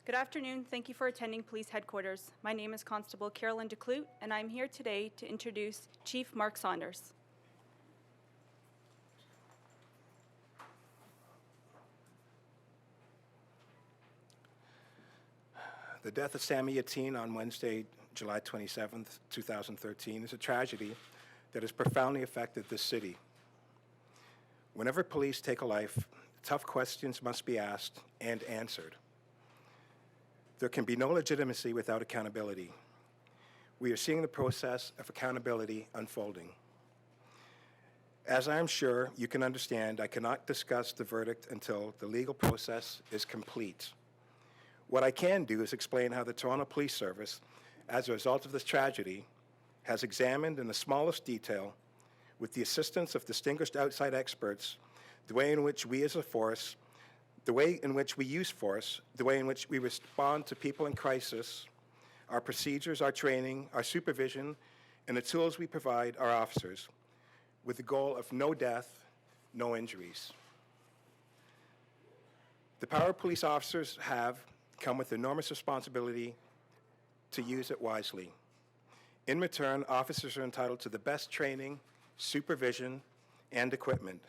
Good afternoon. Thank you for attending Police Headquarters. My name is Constable Carolyn DeClute, and I'm here today to introduce Chief Mark Saunders. The death of Sammy Yateen on Wednesday, July 27th, 2013 is a tragedy that has profoundly affected this city. Whenever police take a life, tough questions must be asked and answered. There can be no legitimacy without accountability. We are seeing the process of accountability unfolding. As I am sure you can understand, I cannot discuss the verdict until the legal process is complete. What I can do is explain how the Toronto Police Service, as a result of this tragedy, has examined in the smallest detail, with the assistance of distinguished outside experts, the way in which we as a force, the way in which we use force, the way in which we respond to people in crisis, our procedures, our training, our supervision, and the tools we provide our officers, with the goal of no death, no injuries. The power police officers have come with enormous responsibility to use it wisely. In return, officers are entitled to the best training, supervision, and equipment.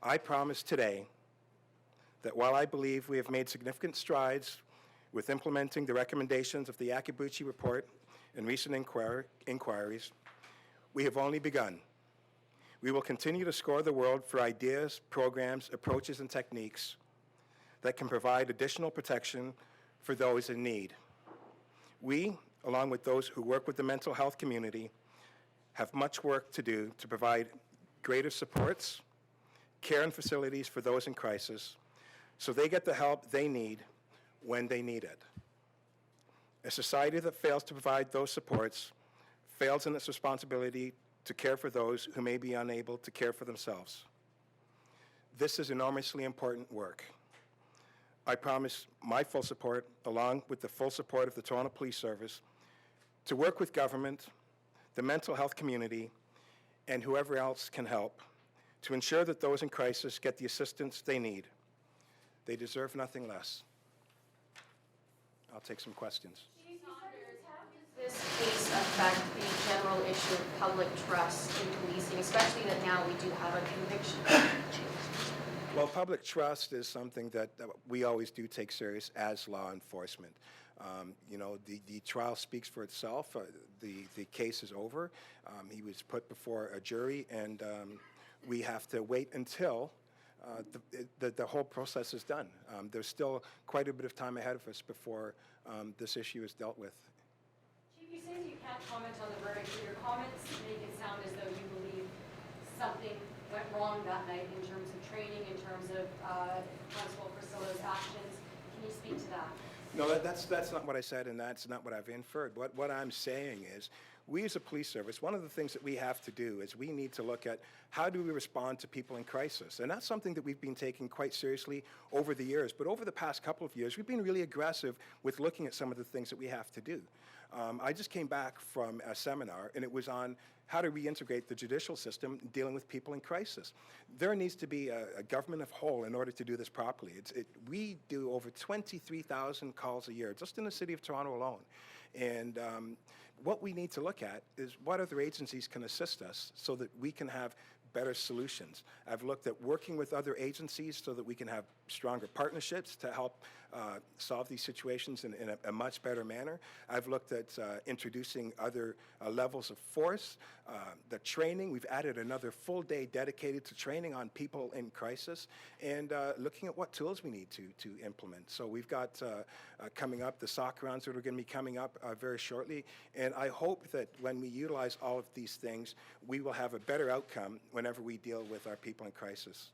I promise today that while I believe we have made significant strides with implementing the recommendations of the Akibuchi report and recent inquiries, we have only begun. We will continue to score the world for ideas, programs, approaches, and techniques that can provide additional protection for those in need. We, along with those who work with the mental health community, have much work to do to provide greater supports, care and facilities for those in crisis, so they get the help they need when they need it. A society that fails to provide those supports fails in its responsibility to care for those who may be unable to care for themselves. This is enormously important work. I promise my full support, along with the full support of the Toronto Police Service, to work with government, the mental health community, and whoever else can help to ensure that those in crisis get the assistance they need. They deserve nothing less. I'll take some questions. Chief Saunders, how does this case affect the general issue of public trust in policing, especially that now we do have a conviction? Well, public trust is something that we always do take serious as law enforcement. The trial speaks for itself. The case is over. He was put before a jury, and we have to wait until the whole process is done. There's still quite a bit of time ahead of us before this issue is dealt with. Chief, you say that you can't comment on the verdict, but your comments make it sound as though you believe something went wrong that night in terms of training, in terms of Constable Forcillo's actions. Can you speak to that? No, that's not what I said, and that's not what I've inferred. What I'm saying is, we as a police service, one of the things that we have to do is we need to look at how do we respond to people in crisis. And that's something that we've been taking quite seriously over the years. But over the past couple of years, we've been really aggressive with looking at some of the things that we have to do. I just came back from a seminar, and it was on how to reintegrate the judicial system dealing with people in crisis. There needs to be a government of whole in order to do this properly. We do over 23,000 calls a year, just in the city of Toronto alone. And what we need to look at is what other agencies can assist us so that we can have better solutions. I've looked at working with other agencies so that we can have stronger partnerships to help solve these situations in a much better manner. I've looked at introducing other levels of force, the training. We've added another full day dedicated to training on people in crisis, and looking at what tools we need to implement. So we've got coming up the soccer rounds that are going to be coming up very shortly, and I hope that when we utilize all of these things, we will have a better outcome whenever we deal with our people in crisis.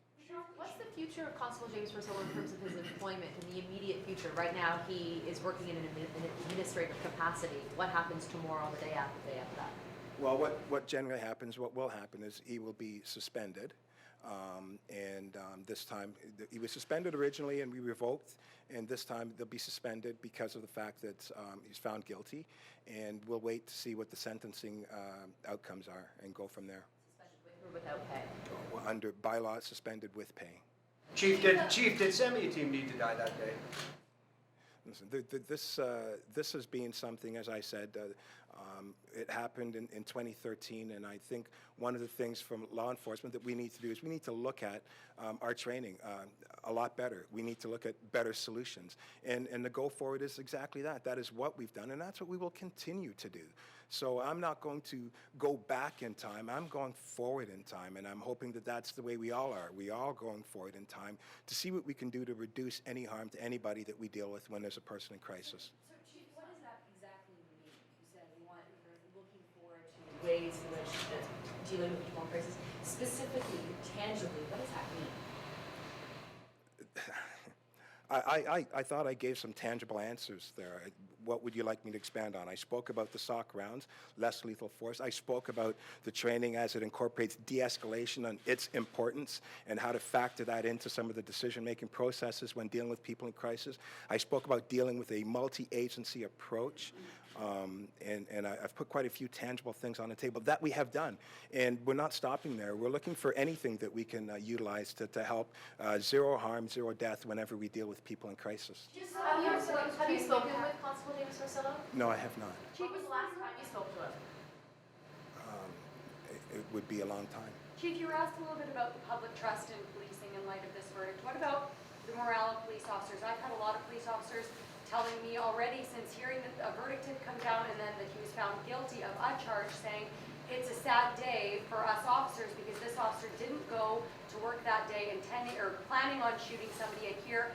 What's the future of Constable James Forcillo in terms of his employment in the immediate future? Right now, he is working in an administrative capacity. What happens tomorrow, the day after that? Well, what generally happens, what will happen is he will be suspended. This time, he was suspended originally and we revoked, and this time they'll be suspended because of the fact that he's found guilty, and we'll wait to see what the sentencing outcomes are and go from there. Or without pay? Under bylaw, suspended with pay. Chief, did Sammy Yateen need to die that day? Listen, this has been something, as I said, it happened in 2013, and I think one of the things from law enforcement that we need to do is we need to look at our training a lot better. We need to look at better solutions. And the go forward is exactly that. That is what we've done, and that's what we will continue to do. So I'm not going to go back in time. I'm going forward in time, and I'm hoping that that's the way we all are. We are going forward in time to see what we can do to reduce any harm to anybody that we deal with when there's a person in crisis. So Chief, what does that exactly mean? You said you're looking forward to ways in which dealing with people in crisis. Specifically, tangibly, what does that mean? I thought I gave some tangible answers there. What would you like me to expand on? I spoke about the SOC rounds, less lethal force. I spoke about the training as it incorporates de-escalation and its importance and how to factor that into some of the decision-making processes when dealing with people in crisis. I spoke about dealing with a multi-agency approach. And I've put quite a few tangible things on the table that we have done. And we're not stopping there. We're looking for anything that we can utilize to help zero harm, zero death whenever we deal with people in crisis. Have you spoken with Constable Davis Forcillo? No, I have not. Chief, when was the last time you spoke to him? It would be a long time. Chief, you were asked a little bit about the public trust in policing in light of this verdict. What about the morale of police officers? I've had a lot of police officers telling me already since hearing that a verdict had come down and then that he was found guilty of a charge, saying it's a sad day for us officers because this officer didn't go to work that day intending or planning on shooting somebody, and here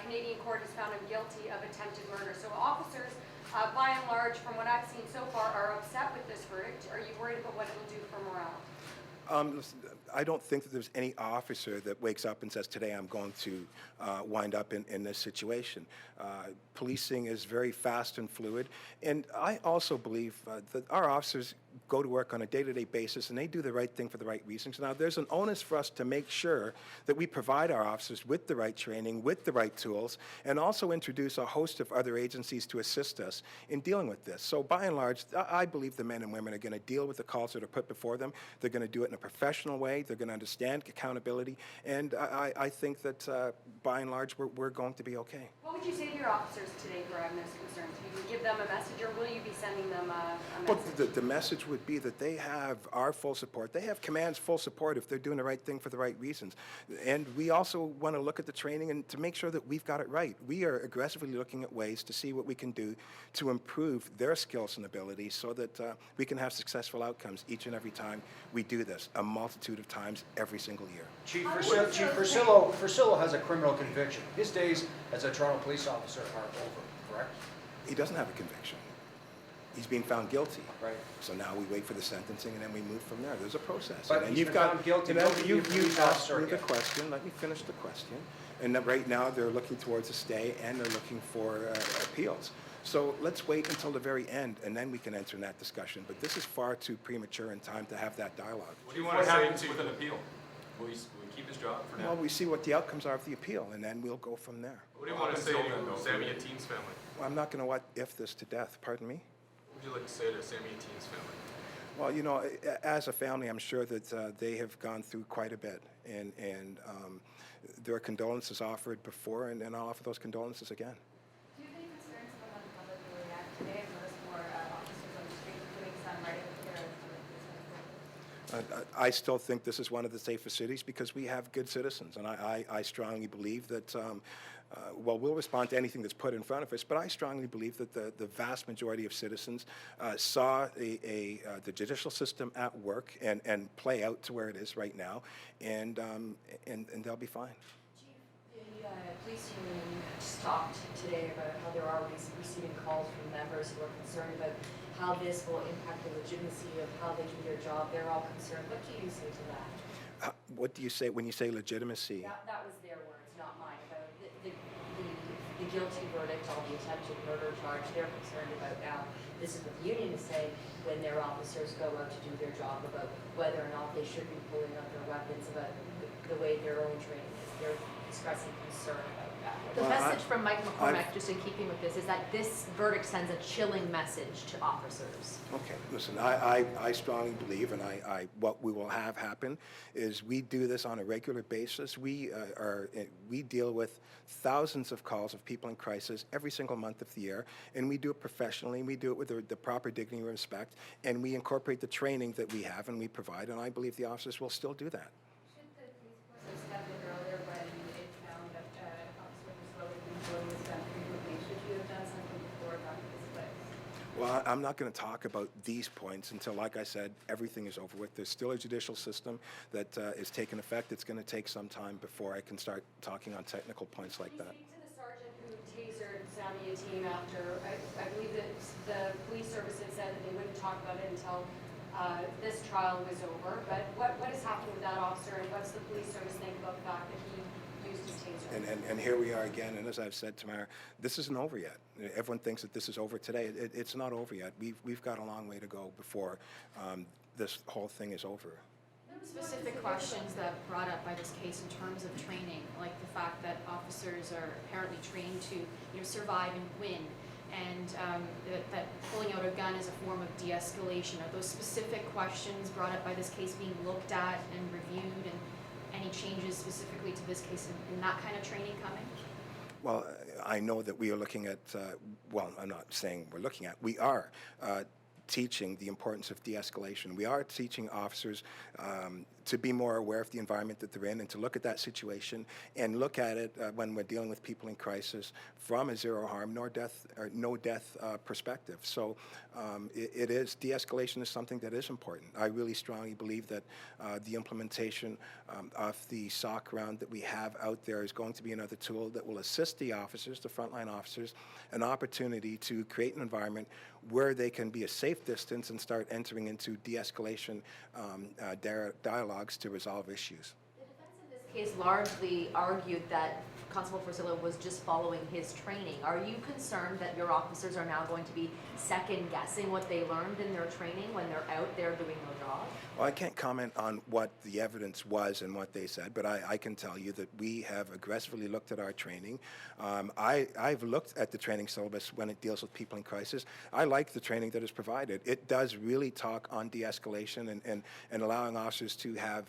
Canadian court has found him guilty of attempted murder. So officers, by and large, from what I've seen so far, are upset with this verdict. Are you worried about what it will do for morale? Listen, I don't think that there's any officer that wakes up and says, today I'm going to wind up in this situation. Policing is very fast and fluid. And I also believe that our officers go to work on a day-to-day basis and they do the right thing for the right reasons. Now, there's an onus for us to make sure that we provide our officers with the right training, with the right tools, and also introduce a host of other agencies to assist us in dealing with this. So by and large, I believe the men and women are going to deal with the calls that are put before them. They're going to do it in a professional way. They're going to understand accountability. And I think that by and large, we're going to be okay. What would you say to your officers today who are having those concerns? Will you give them a message, or will you be sending them a message? Well, the message would be that they have our full support. They have command's full support if they're doing the right thing for the right reasons. And we also want to look at the training and to make sure that we've got it right. We are aggressively looking at ways to see what we can do to improve their skills and abilities so that we can have successful outcomes each and every time we do this, a multitude of times every single year. Chief Forcillo has a criminal conviction. His days as a Toronto police officer are over, correct? He doesn't have a conviction. He's being found guilty. Right. So now we wait for the sentencing and then we move from there. There's a process. But and he's been found guilty. You Police asked officer me the again. question. Let me finish the question. And then right now they're looking towards a stay and they're looking for appeals. So let's wait until the very end and then we can enter in that discussion. But this is far too premature in time to have that dialogue. What do you want to say with an appeal? Will he keep his job for now? Well, we see what the outcomes are of the appeal and then we'll go from there. What do you want to say to Sammy Ateen's family? Well, I'm not going to what if this to death. Pardon me? What would you like to say to Sammy Ateen's family? Well, you know, as a family, I'm sure that they have gone through quite a bit, and there are condolences offered before, and I'll offer those condolences again. Do you have any concerns about how the public will react today? I've noticed more officers on the street doing some writing with their I still think this is one of the safest cities because we have good citizens, and I strongly believe that, well, we'll respond to anything that's put in front of us, but I strongly believe that the vast majority of citizens saw the judicial system at work and play out to where it is right now, and they'll be fine. Chief, the police union just talked today about how they're already receiving calls from members who are concerned about how this will impact the legitimacy of how they do their job. They're all concerned. What do you say to that? What do you say when you say legitimacy? That was their words, not mine, about the guilty verdict on the attempted murder charge. They're concerned about now. This is what the union is saying when their officers go out to do their job, about whether or not they should be pulling out their weapons, about the way their own training is. They're expressing concern about that. The Well, message from Mike McCormack, I've- just in keeping with this, is that this verdict sends a chilling message to officers. Okay, listen, I strongly believe, and what we will have happen is we do this on a regular basis. We deal with thousands of calls of people in crisis every single month of the year, and we do it professionally. We do it with the proper dignity and respect, and we incorporate the training that we have and we provide, and I believe the officers will still do that. Should the police force have stepped in earlier when it found that Officer Forcillo had been doing this done frequently? Should you have done something before it got to this place? Well, I'm not going to talk about these points until, like I said, everything is over with. There's still a judicial system that is taking effect. It's going to take some time before I can start talking on technical points like that. Can you speak to the sergeant who tasered Sammy Yatim after, I believe that the police service had said that they wouldn't talk about it until this trial was over, but what has happened with that officer, and what's the police service think about the fact that he used his taser? And here we are again, and as I've said, Tamara, this isn't over yet. Everyone thinks that this is over today. It's not over yet. We've got a long way to go before this whole thing is over. Specific questions that brought up by this case in terms of training, like the fact that officers are apparently trained to, survive and win, and that pulling out a gun is a form of de-escalation. Are those specific questions brought up by this case being looked at and reviewed, and any changes specifically to this case in that kind of training coming? Well, I know that we are looking at, I'm not saying we're looking at, we are teaching the importance of de-escalation. We are teaching officers to be more aware of the environment that they're in and to look at that situation and look at it when we're dealing with people in crisis from a zero harm, no death perspective. So it is, de-escalation is something that is important. I really strongly believe that the implementation of the SOC round that we have out there is going to be another tool that will assist the officers, the frontline officers, an opportunity to create an environment where they can be a safe distance and start entering into de-escalation dialogues to resolve issues. The defense in this case largely argued that Constable Forcillo was just following his training. Are you concerned that your officers are now going to be second-guessing what they learned in their training when they're out there doing their job? Well, I can't comment on what the evidence was and what they said, but I can tell you that we have aggressively looked at our training. I've looked at the training syllabus when it deals with people in crisis. I like the training that is provided. It does really talk on de-escalation and allowing officers to have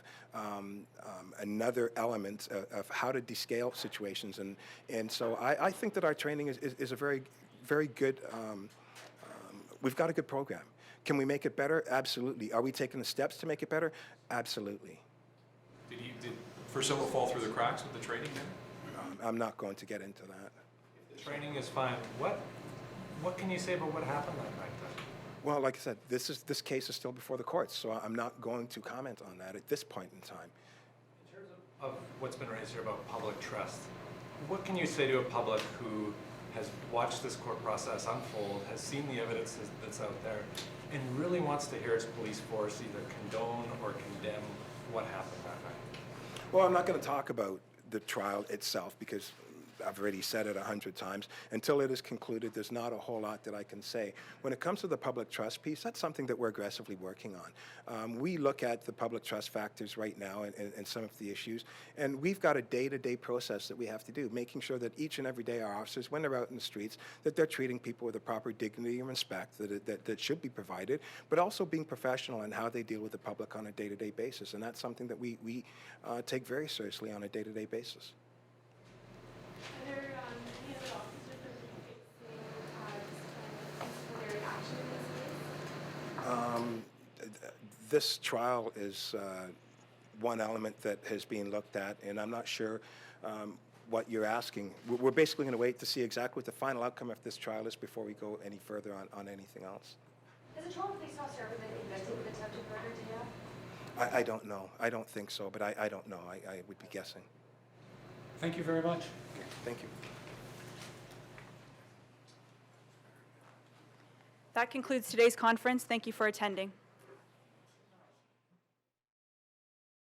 another element of how to descale situations. And so I think that our training is a very, very good, we've got a good program. Can we make it better? Absolutely. Are we taking the steps to make it better? Absolutely. Did Forcillo fall through the cracks with the training then? I'm not going to get into that. If the training is fine, what can you say about what happened that night then? Well, like I said, this case is still before the courts, so I'm not going to comment on that at this point in time. In terms of what's been raised here about public trust, what can you say to a public who has watched this court process unfold, has seen the evidence that's out there, and really wants to hear its police force either condone or condemn what happened that night? Well, I'm not going to talk about the trial itself because I've already said it 100 times. Until it is concluded, there's not a whole lot that I can say. When it comes to the public trust piece, that's something that we're aggressively working on. We look at the public trust factors right now and some of the issues, and we've got a day-to-day process that we have to do, making sure that each and every day our officers, when they're out in the streets, that they're treating people with the proper dignity and respect that should be provided, but also being professional in how they deal with the public on a day-to-day basis. And that's something that we take very seriously on a day-to-day basis. Are there any other officers that are facing disciplinary action in this case? This trial is one element that has been looked at, and I'm not sure what you're asking. We're basically going to wait to see exactly what the final outcome of this trial is before we go any further on anything else. Has a Toronto police officer ever been convicted of attempted murder, do you know? I don't know. I don't think so, but I don't know. I would be guessing. Thank you very much. Okay, thank you. That concludes today's conference. Thank you for attending.